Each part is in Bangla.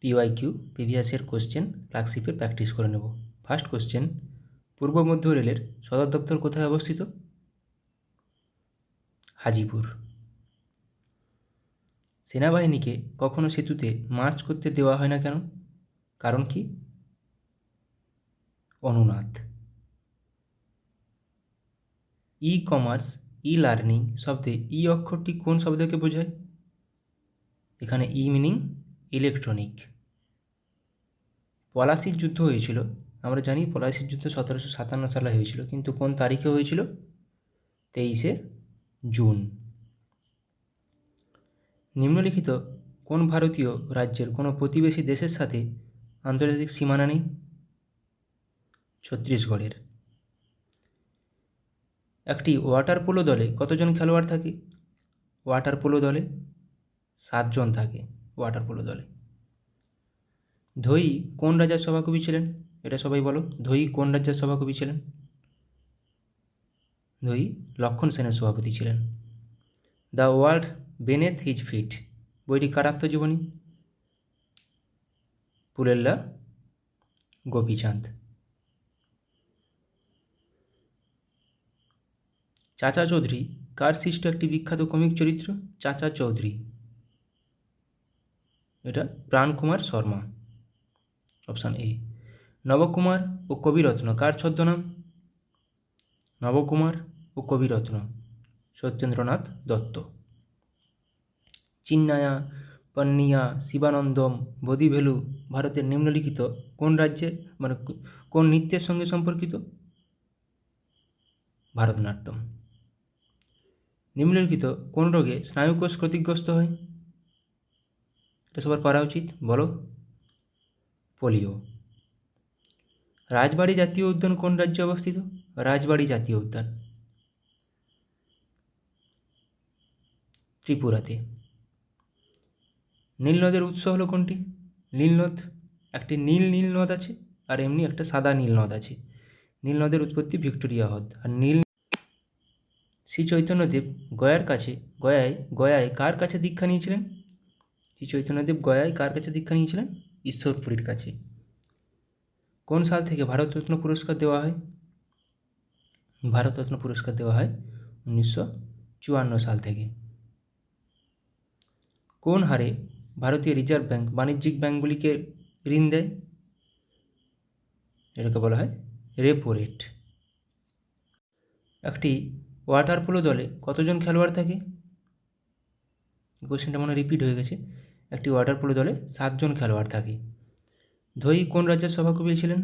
PYQ প্রিভিয়াস ইয়ার কোশ্চেন ক্লার্কশিপের প্র্যাকটিস করে নেব। ফার্স্ট কোশ্চেন, পূর্ব মধ্য রেলের সদর দপ্তর কোথায় অবস্থিত? হাজিপুর। সেনাবাহিনীকে কখনো সেতুতে মার্চ করতে দেওয়া হয় না কেন? কারণ কি? অনুনাদ। ই কমার্স, ই লার্নিং শব্দে ই অক্ষরটি কোন শব্দকে বোঝায়? এখানে ই মিনিং ইলেকট্রনিক। পলাশির যুদ্ধ হয়েছিল, আমরা জানি পলাশির যুদ্ধ 1757 সালে হয়েছিল, কিন্তু কোন তারিখে হয়েছিল? 23শে জুন। নিম্নলিখিত কোন ভারতীয় রাজ্যের কোনো প্রতিবেশী দেশের সাথে আন্তর্জাতিক সীমানা নেই? ছত্তিশগড়ের। একটি ওয়াটার পোলো দলে কতজন খেলোয়াড় থাকে? ওয়াটার পোলো দলে 7 জন থাকে ওয়াটার পোলো দলে। ধোই কোন রাজার সভাকবি ছিলেন? এটা সবাই বলো, ধোই কোন রাজ্যের সভাকবি ছিলেন? ধোই লক্ষণ সেনের সভাপতি ছিলেন। দ্য ওয়ার্ল্ড বেনেথ হিজ ফিট বইটি কার আত্মজীবনী? পুলেল্লা গোপীচাঁদ। চাচা চৌধুরী কার সৃষ্ট একটি বিখ্যাত কমিক চরিত্র? চাচা চৌধুরী, এটা প্রাণকুমার শর্মা। Option A. নবকুমার ও কবিরত্ন কার ছদ্মনাম? নবকুমার ও কবিরত্ন সত্যেন্দ্রনাথ দত্ত। চিন্নায়া, পন্নিয়া, শিবানন্দম, বোধিভেলু ভারতের নিম্নলিখিত কোন রাজ্যের কোন নৃত্যের সঙ্গে সম্পর্কিত? ভারতনাট্যম। নিম্নলিখিত কোন রোগে স্নায়ুকোষ ক্ষতিগ্রস্ত হয়? এটা সবার পারা উচিত, বলো। পোলিও। রাজবাড়ী জাতীয় উদ্যান কোন রাজ্যে অবস্থিত? রাজবাড়ী জাতীয় উদ্যান ত্রিপুরাতে। নীলনদের উৎস হলো কোনটি? নীলনদ, একটি নীল নদ আছে আর এমনি একটা সাদা নীল নদ আছে। নীলনদের উৎপত্তি ভিক্টোরিয়া হ্রদ। আর শ্রী চৈতন্যদেব গয়ায় কার কাছে দীক্ষা নিয়েছিলেন? শ্রী চৈতন্যদেব গয়ায় কার কাছে দীক্ষা নিয়েছিলেন? ঈশ্বরপুরীর কাছে। কোন সাল থেকে ভারতরত্ন পুরস্কার দেওয়া হয়? ভারতরত্ন পুরস্কার দেওয়া হয় 1954 সাল থেকে। কোন হারে ভারতীয় রিজার্ভ ব্যাঙ্ক বাণিজ্যিক ব্যাঙ্কগুলিকে ঋণ দেয়? এটাকে বলা হয় রেপো রেট। একটি ওয়াটার পোলো দলে কতজন খেলোয়াড় থাকে? কোশ্চেনটা মনে রিপিট হয়ে গেছে। একটি ওয়াটার পোলো দলে 7 জন খেলোয়াড় থাকে। ধোই কোন রাজ্যের সভাকবি ছিলেন?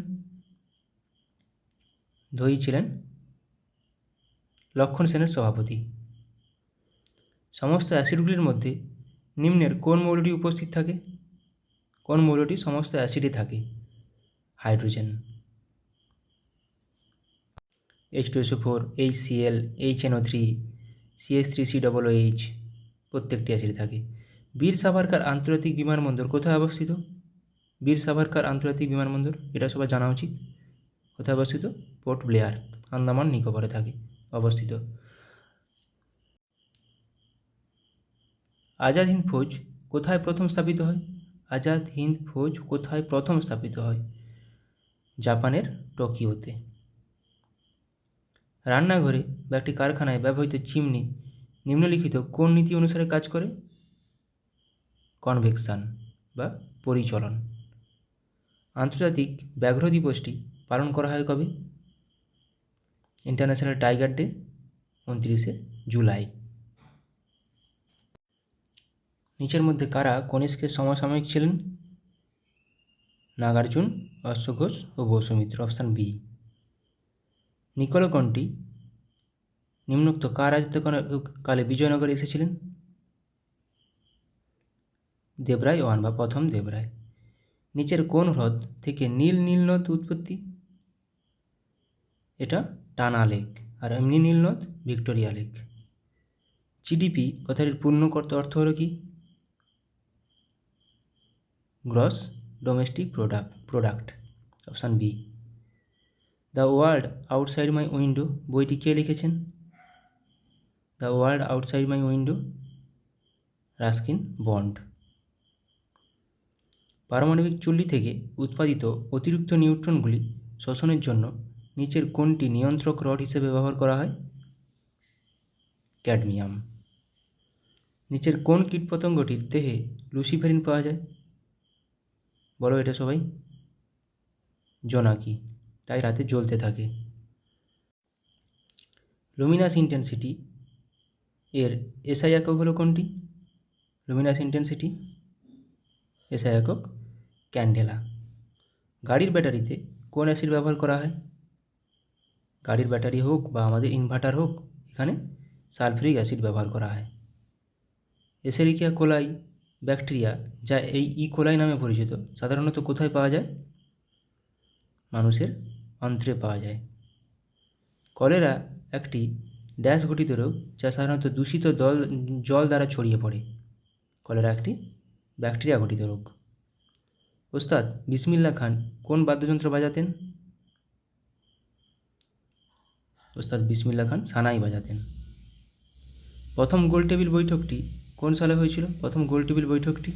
ধোই ছিলেন লক্ষণ সেনের সভাপতি। সমস্ত অ্যাসিডগুলির মধ্যে নিম্নের কোন মৌলটি উপস্থিত থাকে? কোন মৌলটি সমস্ত অ্যাসিডে থাকে? Hydrogen. H2SO4, HCl, HNO3, CH3COOH প্রত্যেকটি অ্যাসিডে থাকে। বীর সাভারকার আন্তর্জাতিক বিমানবন্দর কোথায় অবস্থিত? বীর সাভারকার আন্তর্জাতিক বিমানবন্দর, এটা সবার জানা উচিত। কোথায় অবস্থিত? পোর্ট ব্লেয়ার, আন্দামান নিকোবরে থাকে অবস্থিত। আজাদ হিন্দ ফৌজ কোথায় প্রথম স্থাপিত হয়? আজাদ হিন্দ ফৌজ কোথায় প্রথম স্থাপিত হয়? জাপানের টোকিওতে। রান্নাঘরে বা একটি কারখানায় ব্যবহৃত চিমনি নিম্নলিখিত কোন নীতি অনুসারে কাজ করে? কনভেকশন বা পরিচলন। আন্তর্জাতিক ব্যাঘ্র দিবসটি পালন করা হয় কবে? ইন্টারন্যাশনাল টাইগার ডে 29শে জুলাই। নিচের মধ্যে কারা কনিষ্কের সমসাময়িক ছিলেন? নাগার্জুন, অশ্বঘোষ ও বসুমিত্র। Option B. নিকলকণ্ঠী নিম্নোক্ত কার রাজত্বকালে বিজয়নগরে এসেছিলেন? দেবরায় ওয়ান বা প্রথম দেবরায়। নিচের কোন হ্রদ থেকে নীলনদ উৎপত্তি? এটা টানা লেক। আর এমনি নীলনদ ভিক্টোরিয়া লেক। জিডিপি কথাটির পূর্ণ অর্থ হলো কি? Gross domestic product. Option B. The world outside my window বইটি কে লিখেছেন? The world outside my window Ruskin Bond. পারমাণবিক চুল্লি থেকে উৎপাদিত অতিরিক্ত নিউট্রনগুলি শোষণের জন্য নিচের কোনটি নিয়ন্ত্রক রড হিসেবে ব্যবহার করা হয়? ক্যাডমিয়াম। নিচের কোন কীটপতঙ্গটির দেহে লুসিফেরিন পাওয়া যায়? বলো এটা সবাই। জোনাকি, তাই রাতে জ্বলতে থাকে। লুমিনাস ইন্টেন্সিটি এর এসআই একক হলো কোনটি? লুমিনাস ইন্টেন্সিটি এসআই একক ক্যান্ডেলা। গাড়ির ব্যাটারিতে কোন অ্যাসিড ব্যবহার করা হয়? গাড়ির ব্যাটারি হোক বা আমাদের ইনভার্টার হোক, এখানে সালফিউরিক অ্যাসিড ব্যবহার করা হয়। এসেরিকিয়া কোলাই ব্যাকটেরিয়া, যা এই কোলাই নামে পরিচিত, সাধারণত কোথায় পাওয়া যায়? মানুষের অন্ত্রে পাওয়া যায়। কলেরা একটি ড্যাশ ঘটিত রোগ, যা সাধারণত দূষিত জল দ্বারা ছড়িয়ে পড়ে। কলেরা একটি ব্যাকটেরিয়া ঘটিত রোগ। ওস্তাদ বিসমিল্লাহ খান কোন বাদ্যযন্ত্র বাজাতেন? ওস্তাদ বিসমিল্লাহ খান সানাই বাজাতেন। প্রথম গোলটেবিল বৈঠকটি কোন সালে হয়েছিল? প্রথম গোলটেবিল বৈঠকটি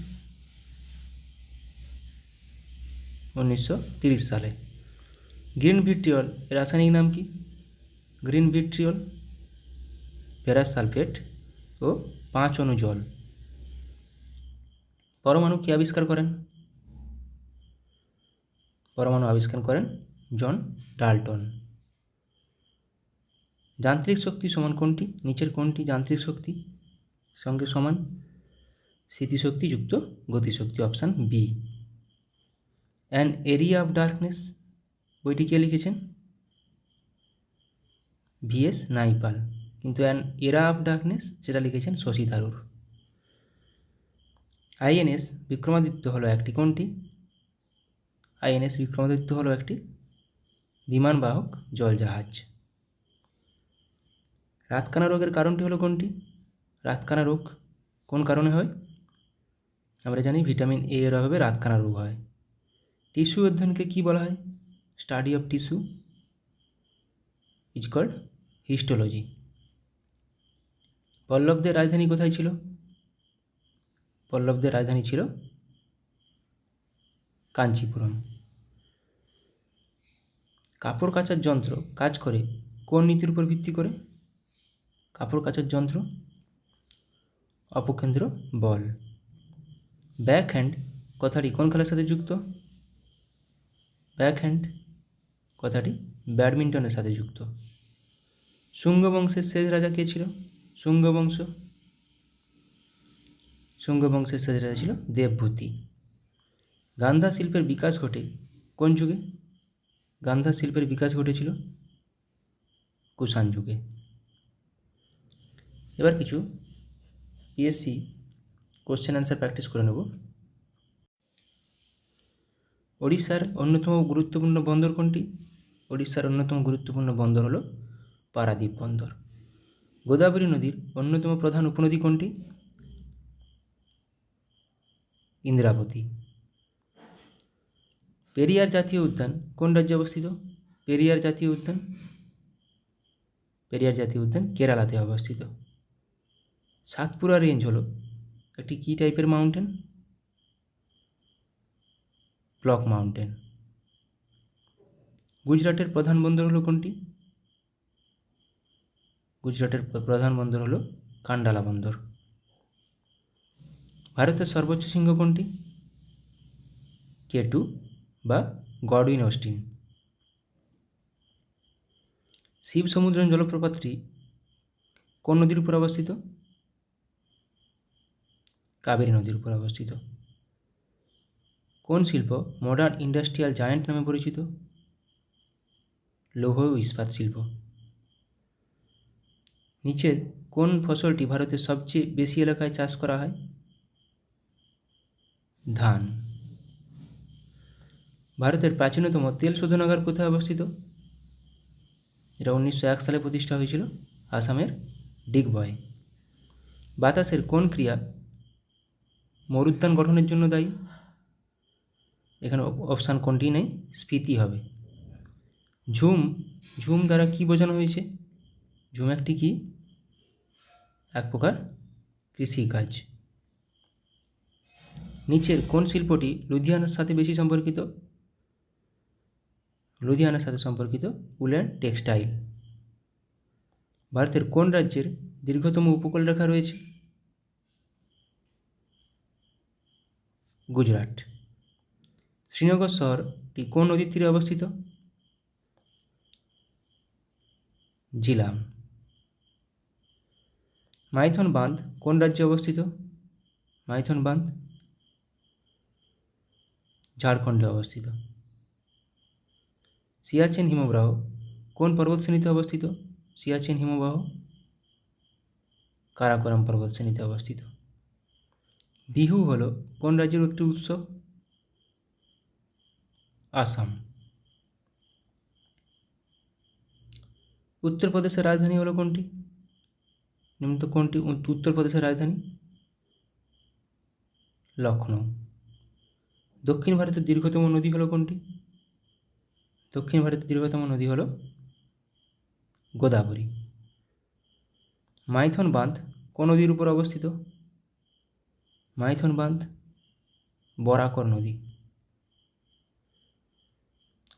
1930 সালে। গ্রিন ভিট্রিয়ল এর রাসায়নিক নাম কি? গ্রিন ভিট্রিয়ল ফেরাস সালফেট ও 5 অণু জল। পরমাণু কে আবিষ্কার করেন? পরমাণু আবিষ্কার করেন জন ডাল্টন। যান্ত্রিক শক্তি সমান কোনটি? নিচের কোনটি যান্ত্রিক শক্তি সঙ্গে সমান? স্থিতিশক্তি যুক্ত গতিশক্তি, option B. An area of darkness বইটি কে লিখেছেন? ভিএস নাইপাল। কিন্তু অ্যান এরা অফ ডার্কনেস সেটা লিখেছেন শশী থারুর। আইএনএস বিক্রমাদিত্য হলো একটি কোনটি? আইএনএস বিক্রমাদিত্য হলো একটি বিমানবাহক জলজাহাজ। রাতকানা রোগের কারণটি হলো কোনটি? রাতকানা রোগ কোন কারণে হয়? আমরা জানি ভিটামিন এ এর অভাবে রাতকানা রোগ হয়। টিস্যু অধ্যয়নকে কী বলা হয়? Study of tissue is called histology. পল্লবদের রাজধানী কোথায় ছিল? পল্লবদের রাজধানী ছিল কাঞ্চিপুরম। কাপড় কাচার যন্ত্র কাজ করে কোন নীতির উপর ভিত্তি করে? কাপড় কাচার যন্ত্র অপকেন্দ্র বল। ব্যাক হ্যান্ড কথাটি কোন খেলার সাথে যুক্ত? ব্যাক হ্যান্ড কথাটি ব্যাডমিন্টনের সাথে যুক্ত। শুঙ্গ বংশের শেষ রাজা কে ছিল? শুঙ্গ বংশের শেষ রাজা ছিল দেবভূতি। গান্ধা শিল্পের বিকাশ ঘটে কোন যুগে? গান্ধা শিল্পের বিকাশ ঘটেছিল কুষাণ যুগে। এবার কিছু পিএসসি কোশ্চেন অ্যান্সার প্র্যাকটিস করে নেব। ওড়িশার অন্যতম গুরুত্বপূর্ণ বন্দর কোনটি? ওড়িশার অন্যতম গুরুত্বপূর্ণ বন্দর হলো পারাদ্বীপ বন্দর। গোদাবরী নদীর অন্যতম প্রধান উপনদী কোনটি? ইন্দ্রাবতী। পেরিয়ার জাতীয় উদ্যান কোন রাজ্যে অবস্থিত? পেরিয়ার জাতীয় উদ্যান কেরালাতে অবস্থিত। সাতপুরা রেঞ্জ হলো একটি কী টাইপের মাউন্টেন? Block mountain. গুজরাটের প্রধান বন্দর হলো কোনটি? গুজরাটের প্রধান বন্দর হলো কান্ডালা বন্দর। ভারতের সর্বোচ্চ শৃঙ্গ কোনটি? K2 বা গডউইন অস্টিন। শিব সমুদ্রম জলপ্রপাতটি কোন নদীর উপর অবস্থিত? কাবেরী নদীর উপর অবস্থিত। কোন শিল্প মডার্ন ইন্ডাস্ট্রিয়াল জায়ান্ট নামে পরিচিত? লৌহ ও ইস্পাত শিল্প। নিচের কোন ফসলটি ভারতের সবচেয়ে বেশি এলাকায় চাষ করা হয়? ধান। ভারতের প্রাচীনতম তেল শোধনাগার কোথায় অবস্থিত? এটা 1901 সালে প্রতিষ্ঠা হয়েছিল আসামের ডিগবয়। বাতাসের কোন ক্রিয়া মরুদ্যান গঠনের জন্য দায়ী? এখানে অপশান কোনটি নেই, স্ফীতি হবে। ঝুম দ্বারা কি বোঝানো হয়েছে? ঝুম একটি কি? এক প্রকার কৃষিকাজ। নিচের কোন শিল্পটি লুধিয়ানার সাথে বেশি সম্পর্কিত? লুধিয়ানার সাথে সম্পর্কিত উল অ্যান্ড টেক্সটাইল। ভারতের কোন রাজ্যের দীর্ঘতম উপকূলরেখা রয়েছে? গুজরাট। শ্রীনগর শহরটি কোন নদীর তীরে অবস্থিত? জিলাম। মাইথন বাঁধ কোন রাজ্যে অবস্থিত? মাইথন বাঁধ ঝাড়খণ্ডে অবস্থিত। সিয়াচেন হিমবাহ কোন পর্বতশ্রেণীতে অবস্থিত? সিয়াচেন হিমবাহ কারাকোরাম পর্বতশ্রেণীতে অবস্থিত। বিহু হল কোন রাজ্যের একটি উৎসব? আসাম। উত্তরপ্রদেশের রাজধানী হলো কোনটি? নিম্নলিখিত কোনটি উত্তরপ্রদেশের রাজধানী? লখনৌ। দক্ষিণ ভারতের দীর্ঘতম নদী হলো কোনটি? দক্ষিণ ভারতের দীর্ঘতম নদী হলো গোদাবরী। মাইথন বাঁধ কোন নদীর উপর অবস্থিত? মাইথন বাঁধ বরাকর নদী।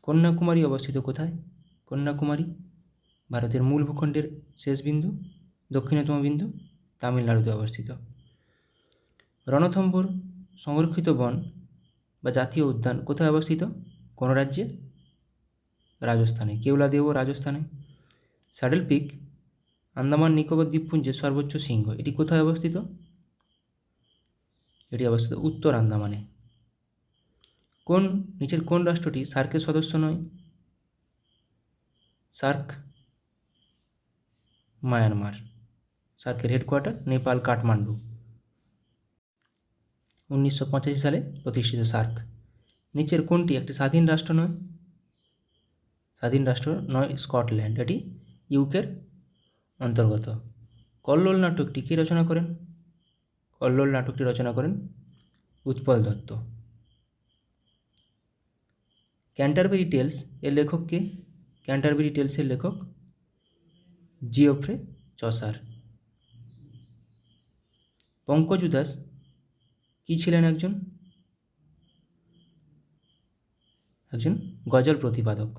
কন্যাকুমারী অবস্থিত কোথায়? কন্যাকুমারী ভারতের মূল ভূখণ্ডের শেষ বিন্দু, দক্ষিণতম বিন্দু, তামিলনাড়ুতে অবস্থিত। রণথম্ভোর সংরক্ষিত বন বা জাতীয় উদ্যান কোথায় অবস্থিত? কোন রাজ্যে? রাজস্থানে। কেওলাদেও রাজস্থানে। স্যাডেল পিক আন্দামান নিকোবর দ্বীপপুঞ্জের সর্বোচ্চ শৃঙ্গ। এটি কোথায় অবস্থিত? এটি অবস্থিত উত্তর আন্দামানে। নিচের কোন রাষ্ট্রটি সার্কের সদস্য নয়? SAARC Myanmar. সার্কের হেডকোয়ার্টার নেপাল কাঠমান্ডু। 1985 সালে প্রতিষ্ঠিত সার্ক। নিচের কোনটি একটি স্বাধীন রাষ্ট্র নয়? স্বাধীন রাষ্ট্র নয় স্কটল্যান্ড, এটি ইউকের অন্তর্গত। কল্লোল নাটকটি কে রচনা করেন? কল্লোল নাটকটি রচনা করেন উৎপল দত্ত। ক্যান্টারবেরি টেলস এর লেখক কে? ক্যান্টারবেরি টেলসের লেখক জিওফ্রে চসার। পঙ্কজ উদাস কি ছিলেন? একজন গজল প্রতিপাদক।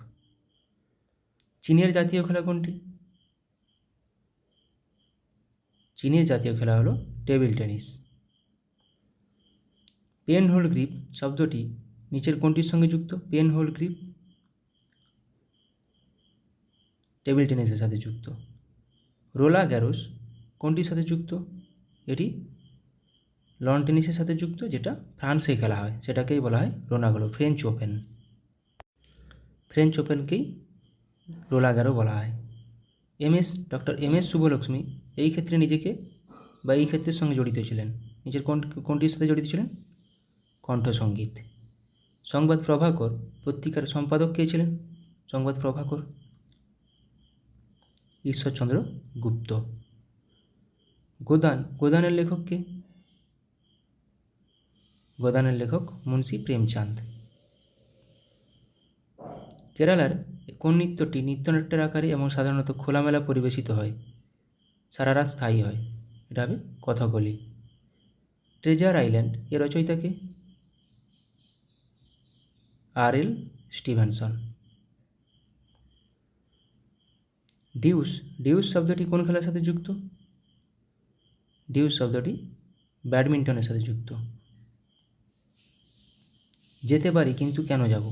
চীনের জাতীয় খেলা কোনটি? চীনের জাতীয় খেলা হলো table tennis. Pen hold grip শব্দটি নিচের কোনটির সঙ্গে যুক্ত? পেন হোল্ড গ্রিপ টেবিল টেনিসের সাথে যুক্ত। রোলা গ্যারোস কোনটির সাথে যুক্ত? এটি লন টেনিসের সাথে যুক্ত, যেটা ফ্রান্সে খেলা হয়, সেটাকেই বলা হয় রোনাগলো, ফ্রেঞ্চ ওপেন। ফ্রেঞ্চ ওপেনকেই রোলা গ্যারো বলা হয়। ডক্টর এম এস শুভলক্ষ্মী এই ক্ষেত্রে নিজেকে বা এই ক্ষেত্রের সঙ্গে জড়িত ছিলেন। নিজের কোনটির সাথে জড়িত ছিলেন? কণ্ঠসঙ্গীত। সংবাদ প্রভাকর পত্রিকার সম্পাদক কে ছিলেন? সংবাদ প্রভাকর ঈশ্বরচন্দ্র গুপ্ত। গোদানের লেখক কে? গোদানের লেখক মুন্সী প্রেমচাঁদ। কেরালার কোন নৃত্যটি নৃত্যনাট্যের আকারে এবং সাধারণত খোলামেলা পরিবেশিত হয়, সারা রাত স্থায়ী হয়? এটা হবে কথাকলি। ট্রেজার আইল্যান্ড এর রচয়িতা কে? আর.এল. স্টিভেনসন। ডিউস শব্দটি কোন খেলার সাথে যুক্ত? ডিউস শব্দটি ব্যাডমিন্টনের সাথে যুক্ত। যেতে পারি কিন্তু কেন যাব?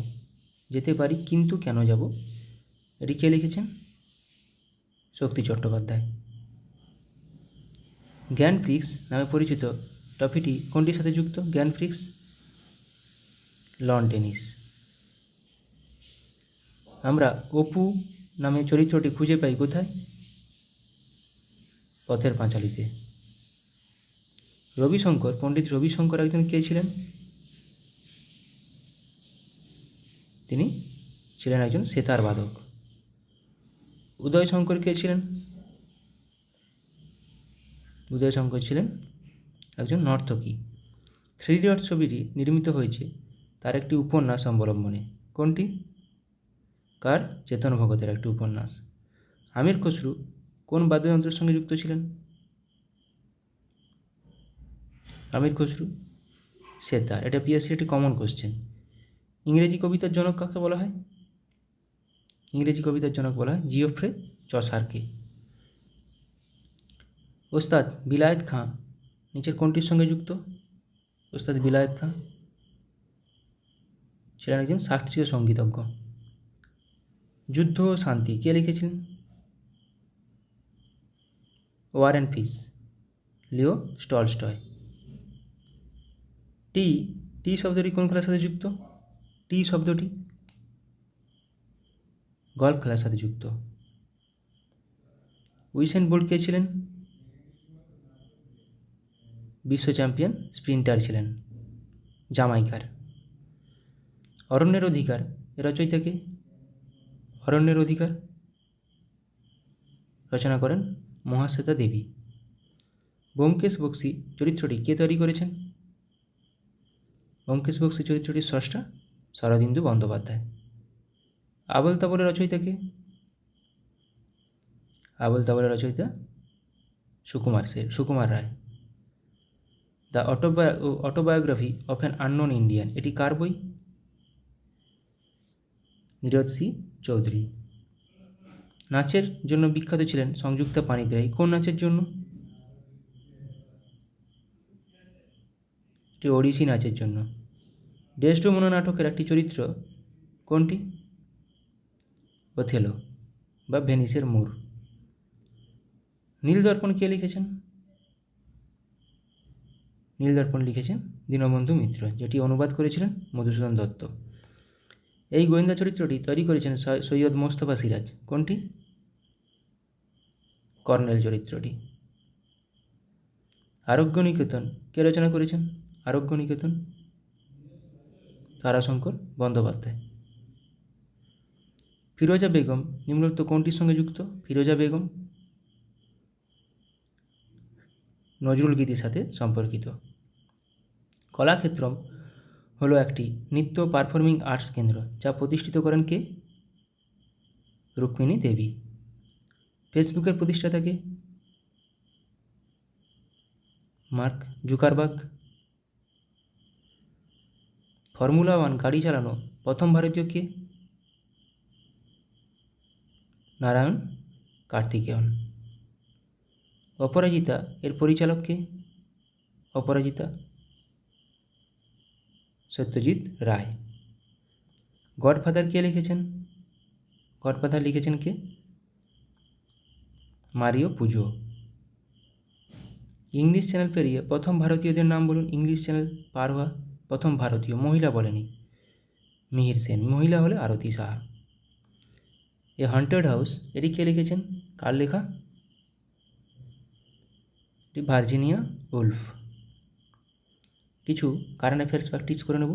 যেতে পারি কিন্তু কেন যাব, এটি কে লিখেছেন? শক্তি চট্টোপাধ্যায়। গ্র্যান্ড প্রিক্স নামে পরিচিত ট্রফিটি কোনটির সাথে যুক্ত? Grand Prix loan tennis. আমরা অপু নামে চরিত্রটি খুঁজে পাই কোথায়? পথের পাঁচালীতে। পণ্ডিত রবিশঙ্কর একজন কে ছিলেন? তিনি ছিলেন একজন সেতার বাদক। উদয়শঙ্কর কে ছিলেন? উদয়শঙ্কর ছিলেন একজন নর্তকী। 3 ইডিয়টস ছবিটি নির্মিত হয়েছে তার একটি উপন্যাস অবলম্বনে। কোনটি? কার? চেতন ভগতের একটি উপন্যাস। আমির খসরু কোন বাদ্যযন্ত্রের সঙ্গে যুক্ত ছিলেন? আমির খসরু সেতার। এটা পিএসসি একটি কমন কোশ্চেন। ইংরেজি কবিতার জনক কাকে বলা হয়? ইংরেজি কবিতার জনক বলা হয় জিওফ্রে চসারকে। ওস্তাদ বিলায়েত খাঁ নিচের কোনটির সঙ্গে যুক্ত? ওস্তাদ বিলায়েত খাঁ ছিলেন একজন শাস্ত্রীয় সঙ্গীতজ্ঞ। যুদ্ধ ও শান্তি কে লিখেছিলেন? War and Peace, Leo Tolstoy. T T শব্দটি কোন খেলার সাথে যুক্ত? টি শব্দটি গল্ফ খেলার সাথে যুক্ত। উইসেন বোল্ট কে ছিলেন? বিশ্ব চ্যাম্পিয়ন স্প্রিন্টার ছিলেন, জামাইকার। অরণ্যের অধিকার এর রচয়িতা কে? অরণ্যের অধিকার রচনা করেন মহাশ্বেতা দেবী। ব্যোমকেশ বক্সী চরিত্রটি কে তৈরি করেছেন? ব্যোমকেশ বক্সী চরিত্রটির স্রষ্টা শরদিন্দু বন্দ্যোপাধ্যায়। আবোল তাবোলের রচয়িতা কে? আবোল তাবোলের রচয়িতা Sukumar Ray. The autobiography of an unknown Indian এটি কার বই? নীরদ সি চৌধুরী। নাচের জন্য বিখ্যাত ছিলেন সংযুক্তা পাণিগ্রাহী। কোন নাচের জন্য? এটি ওড়িশি নাচের জন্য। ডেসডেমোনা নাটকের একটি চরিত্র কোনটি? ওথেলো বা ভেনিসের মূর। নীলদর্পণ কে লিখেছেন? নীলদর্পণ লিখেছেন দীনবন্ধু মিত্র, যেটি অনুবাদ করেছিলেন মধুসূদন দত্ত। এই গোয়েন্দা চরিত্রটি তৈরি করেছেন সৈয়দ মোস্তফা সিরাজ। কোনটি? কর্নেল চরিত্রটি। আরোগ্য নিকেতন কে রচনা করেছেন? আরোগ্য নিকেতন তারাশঙ্কর বন্দ্যোপাধ্যায়। ফিরোজা বেগম নিম্নোক্ত কোনটির সঙ্গে যুক্ত? ফিরোজা বেগম নজরুল গীতির সাথে সম্পর্কিত। কলাক্ষেত্রম হলো একটি নৃত্য পারফর্মিং আর্টস কেন্দ্র যা প্রতিষ্ঠিত করেন কে? রুক্মিণী দেবী। ফেসবুকের প্রতিষ্ঠাতা কে? Mark Zuckerberg. ফর্মুলা 1 গাড়ি চালানো প্রথম ভারতীয় কে? নারায়ণ কার্তিকেয়ন। অপরাজিতা এর পরিচালক কে? অপরাজিতা সত্যজিৎ রায়। গডফাদার কে লিখেছেন? গডফাদার লিখেছেন কে? মারিও পুজো। ইংলিশ চ্যানেল পেরিয়ে প্রথম ভারতীয়দের নাম বলুন। ইংলিশ চ্যানেল পার হওয়া প্রথম ভারতীয়, মহিলা বলেনি, মিহির সেন, মহিলা হলে আরতি সাহা। এ হন্টেড হাউস এটি কে লিখেছেন? কার লেখা? এটি ভার্জিনিয়া উলফ। কিছু কারেন্ট অ্যাফেয়ার্স প্র্যাকটিস করে নেব।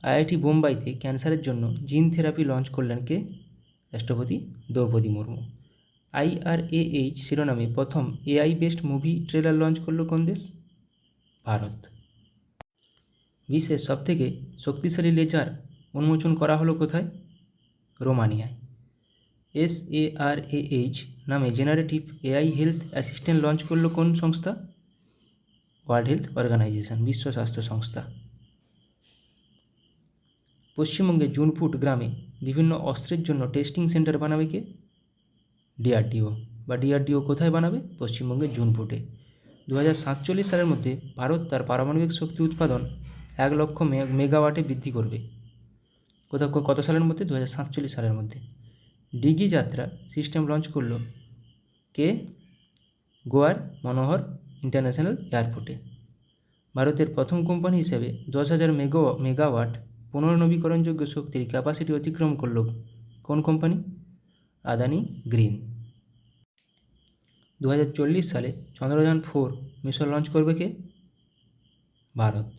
আইআইটি বোম্বাইতে ক্যান্সারের জন্য জিন থেরাপি লঞ্চ করলেন কে? রাষ্ট্রপতি দ্রৌপদী মুর্মু। IRAH শিরোনামে প্রথম AI based movie trailer launch করল কোন দেশ? ভারত। বিশ্বের সবথেকে শক্তিশালী লেজার উন্মোচন করা হলো কোথায়? রোমানিয়ায়। SARAH নামে generative AI health assistant launch করল কোন সংস্থা? ওয়ার্ল্ড হেলথ অর্গানাইজেশন, বিশ্ব স্বাস্থ্য সংস্থা। পশ্চিমবঙ্গের জুনপুট গ্রামে বিভিন্ন অস্ত্রের জন্য টেস্টিং সেন্টার বানাবে কে? DRDO। বা DRDO কোথায় বানাবে? পশ্চিমবঙ্গের জুনপুটে। 2047 সালের মধ্যে ভারত তার পারমাণবিক শক্তি উৎপাদন 1 লক্ষ মেগাওয়াটে বৃদ্ধি করবে। কত সালের মধ্যে? 2047 সালের মধ্যে। ডিগি যাত্রা সিস্টেম লঞ্চ করল কে? গোয়ার মনোহর ইন্টারন্যাশনাল এয়ারপোর্টে। ভারতের প্রথম কোম্পানি হিসেবে 10,000 মেগাওয়াট পুনর্নবীকরণযোগ্য শক্তির ক্যাপাসিটি অতিক্রম করল কোন কোম্পানি? আদানি গ্রিন। 2040 সালে চন্দ্রযান 4 মিশন লঞ্চ করবে কে? ভারত।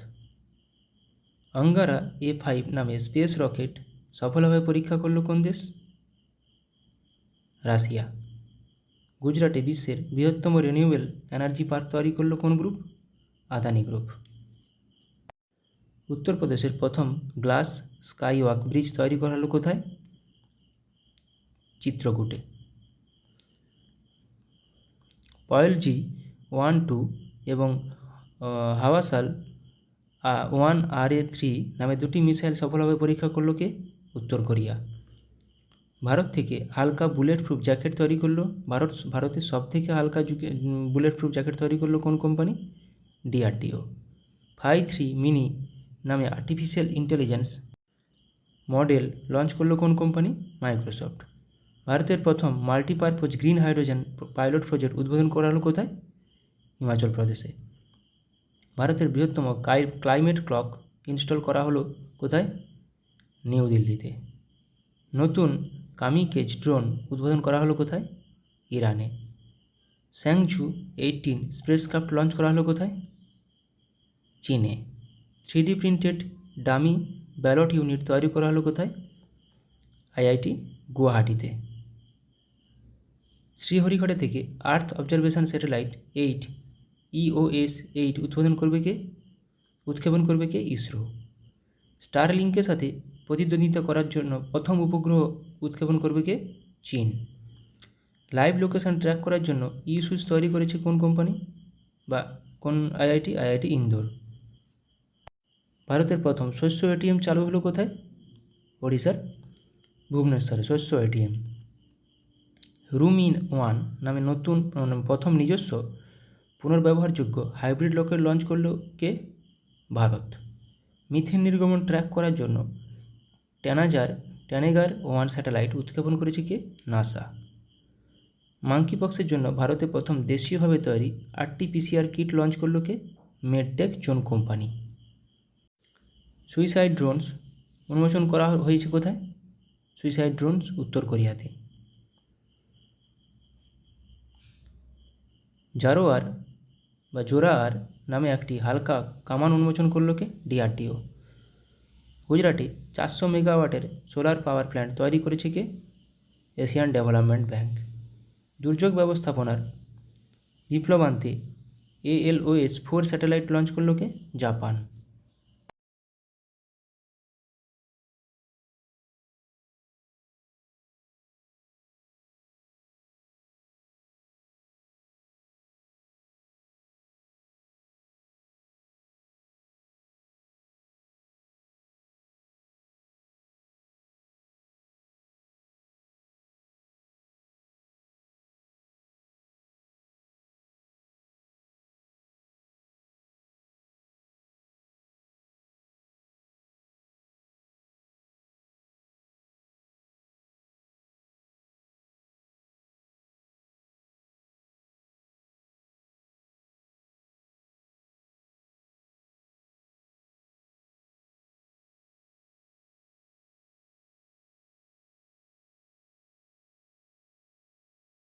অঙ্গারা A5 নামে স্পেস রকেট সফলভাবে পরীক্ষা করল কোন দেশ? রাশিয়া। গুজরাটে বিশ্বের বৃহত্তম রিনিউয়েবল এনার্জি পার্ক তৈরি করল কোন গ্রুপ? আদানি গ্রুপ। উত্তরপ্রদেশের প্রথম গ্লাস স্কাইওয়াক ব্রিজ তৈরি করা হলো কোথায়? চিত্রকূটে। পয়েল G1-2 এবং হাওয়াসাল 1RA-3 নামে দুটি মিসাইল সফলভাবে পরীক্ষা করলো কে? উত্তর কোরিয়া। ভারত থেকে হালকা বুলেট প্রুফ জ্যাকেট তৈরি করলো ভারতের সবথেকে হালকা বুলেট প্রুফ জ্যাকেট তৈরি করলো কোন কোম্পানি? DRDO। 5-3 মিনি নামে আর্টিফিশিয়াল ইন্টেলিজেন্স মডেল লঞ্চ করলো কোন কোম্পানি? মাইক্রোসফট। ভারতের প্রথম multipurpose green hydrogen pilot project উদ্বোধন করা হলো কোথায়? হিমাচল প্রদেশে। ভারতের বৃহত্তম ক্লাইমেট ক্লক ইনস্টল করা হলো কোথায়? নিউ দিল্লিতে। নতুন কামিকেজ ড্রোন উদ্বোধন করা হলো কোথায়? ইরানে। স্যাংঝু 18 স্পেসক্রাফট লঞ্চ করা হলো কোথায়? চীনে। 3D printed dummy ballot unit তৈরি করা হলো কোথায়? IIT গুয়াহাটিতে। শ্রীহরিকোটা থেকে আর্থ অবজারভেশন স্যাটেলাইট 8 EOS-8 উৎক্ষেপণ করবে কে? ইসরো। স্টারলিংকের সাথে প্রতিদ্বন্দ্বিতা করার জন্য প্রথম উপগ্রহ উৎক্ষেপণ করবে কে? চীন। লাইভ লোকেশন ট্র্যাক করার জন্য সুইচ তৈরি করেছে কোন কোম্পানি বা কোন IIT ইন্দোর। ভারতের প্রথম শস্য ATM চালু হলো কোথায়? ওড়িশার ভুবনেশ্বরে শস্য ATM। রুম-ইন-1 নামে নতুন প্রথম নিজস্ব পুনর্ব্যবহারযোগ্য হাইব্রিড রকেট লঞ্চ করলো কে? ভারত। মিথেন নির্গমন ট্র্যাক করার জন্য ট্যানেগার-1 স্যাটেলাইট উৎক্ষেপণ করেছে কে? নাসা। মাঙ্কিপক্সের জন্য ভারতে প্রথম দেশীয়ভাবে তৈরি RT-PCR কিট লঞ্চ করলো কে? Medtech zone company. Suicide drones উন্মোচন করা হয়েছে কোথায়? সুইসাইড ড্রোনস উত্তর কোরিয়াতে। জোরার নামে একটি হালকা কামান উন্মোচন করলো কে? DRDO। গুজরাটে 400 মেগাওয়াটের সোলার পাওয়ার প্ল্যান্ট তৈরি করেছে কে? Asian development bank. দুর্যোগ ব্যবস্থাপনার বিপ্লব আনতে ALOS-4 স্যাটেলাইট লঞ্চ করলো কে? জাপান।